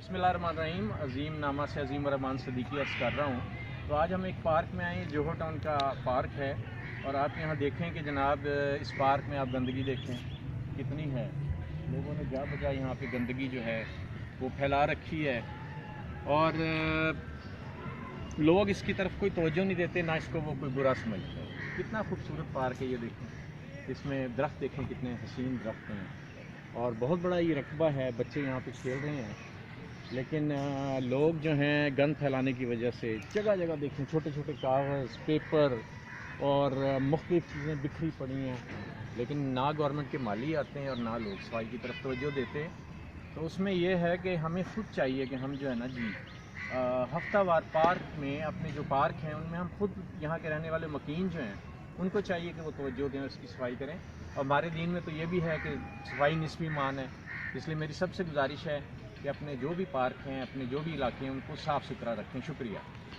बिस्मिल्लाहिर्रहमानिर्रहीम। अजीम नामा से अजीम रहमान सदीकी अर्ज़ कर रहा हूँ। तो आज हम एक पार्क में आए हैं, जोहर टाउन का पार्क है। और आप यहाँ देखें कि जनाब इस पार्क में आप गंदगी देखें कितनी है। लोगों ने जा बजा यहाँ पे गंदगी जो है वो फैला रखी है और लोग इसकी तरफ कोई तवज्जो नहीं देते, ना इसको वो कोई बुरा समझते हैं। कितना खूबसूरत पार्क है ये देखें, इसमें दरख्त देखें कितने हसीन दरख्त हैं और बहुत बड़ा ये रकबा है। बच्चे यहाँ पे खेल रहे हैं, लेकिन लोग जो हैं गंद फैलाने की वजह से जगह जगह देखें छोटे छोटे कागज़, पेपर और मुख्तलिफ़ चीज़ें बिखरी पड़ी हैं। लेकिन ना गवर्नमेंट के माली आते हैं और ना लोग सफाई की तरफ तवज्जो देते। तो उसमें यह है कि हमें खुद चाहिए कि हम जो है ना जी हफ्तावार पार्क में, अपने जो पार्क हैं उनमें हम खुद यहाँ के रहने वाले मकीन जो हैं उनको चाहिए कि वो तवज्जो दें, उसकी सफाई करें। और हमारे दीन में तो ये भी है कि सफाई निस्फ़ ईमान है। इसलिए मेरी सबसे गुजारिश है कि अपने जो भी पार्क हैं, अपने जो भी इलाके हैं, उनको साफ़ सुथरा रखें। शुक्रिया।